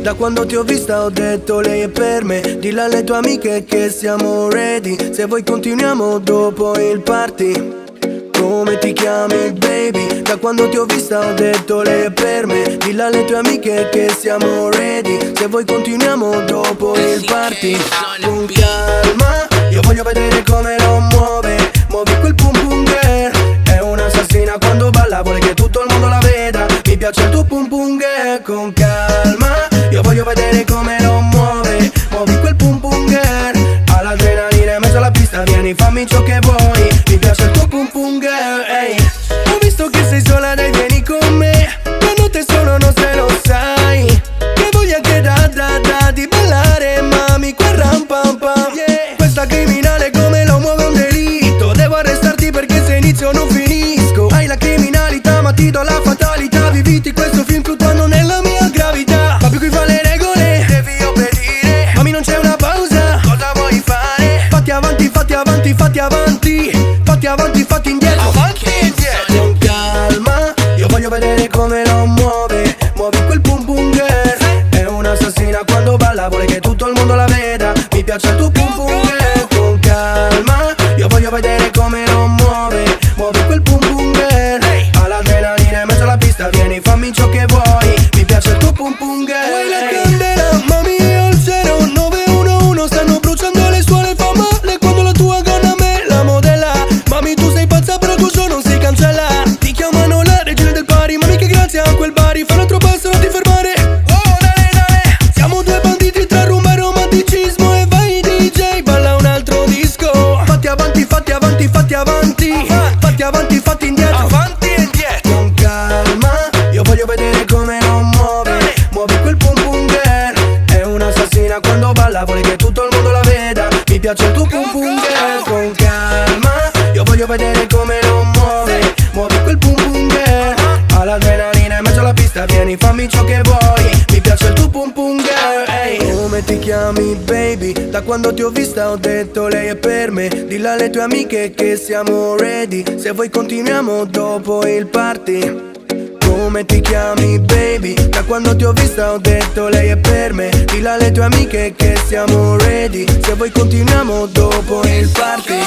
Da quando ti ho vista ho detto lei è per me. Dillo alle tue amiche che siamo ready. Se vuoi continuiamo dopo il party. Come ti chiami baby? Da quando ti ho vista ho detto lei è per me. Dillo alle tue amiche che siamo ready. Se vuoi continuiamo dopo il party. Con calma, io voglio vedere come lo muove. Muovi quel pum pum girl. È un'assassina quando balla, vuole che tutto il mondo la veda. Mi piace il tuo pum pum girl. Con calma, io voglio vedere come lo muove. Muovi quel pum pum girl. All'adrenalina in mezzo alla pista, vieni fammi ciò che vuoi. Mi piace il tuo pum pum girl, ehi. Ho visto che sei sola, dai vieni con me. Quando te sono non se lo sai. Che voglia che da di ballare, mami, quel ram pam pam, yeah. Questa criminale come lo muove un delitto. Devo arrestarti perché se inizio non finisco. Hai la criminalità ma ti do la fatalità. Viviti questo film fluttuando nella mia gravità. Ma più qui fa le regole, devi obbedire. Mami non c'è una pausa, cosa vuoi fare? Fatti avanti, fatti avanti, fatti avanti. Fatti avanti, fatti indietro, avanti e indietro. Con calma, io voglio vedere come lo muove. Muovi quel pum pum girl. È un'assassina quando balla, vuole che tutto il mondo la veda. Mi piace il tuo pum pum girl. Con calma, io voglio vedere come lo muove. Muovi quel pum pum girl. All'adrenalina in mezzo alla pista, vieni fammi ciò che vuoi. Mi piace il tuo pum pum girl. Vuoi la candela, mami io il 0911. Stanno bruciando le suole, fa male quando la tua gonna me la modella. Mami tu sei pazza però tu show non si cancella. Ti chiamano la regina del pari, mami che grazie a quel bari. Fai un altro passo non ti fermare. Oh dale dale. Siamo due banditi tra rumba e romanticismo. E vai DJ, balla un altro disco. Fatti avanti, fatti avanti, fatti avanti. Fatti avanti, fatti indietro, avanti e indietro. Con calma, io voglio vedere come lo muove. Muovi quel pum pum girl. È un'assassina quando balla, vuole che tutto il mondo la veda. Mi piace il tuo pum pum girl. Con calma, io voglio vedere come lo muove. Muovi quel pum pum girl. All'adrenalina in mezzo alla pista, vieni fammi ciò che vuoi. Mi piace il tuo pum pum girl, ehi. Come ti chiami baby? Da quando ti ho vista ho detto lei è per me. Dillo alle tue amiche che siamo ready. Se vuoi continuiamo dopo il party. Come ti chiami baby? Da quando ti ho vista ho detto lei è per me. Dillo alle tue amiche che siamo ready. Se vuoi continuiamo dopo il party.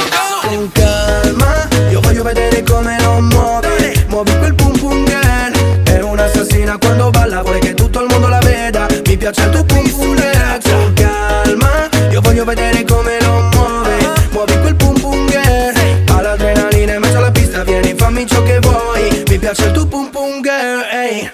Con calma, io voglio vedere come lo muove. Muovi quel pum pum girl. È un'assassina quando balla, vuole che tutto il mondo la veda. Mi piace il tuo pum pum girl. Con calma, io voglio vedere come lo muove. Muovi quel pum pum girl. All'adrenalina in mezzo alla pista, vieni fammi ciò che vuoi. Mi piace il tuo pum pum girl, ehi.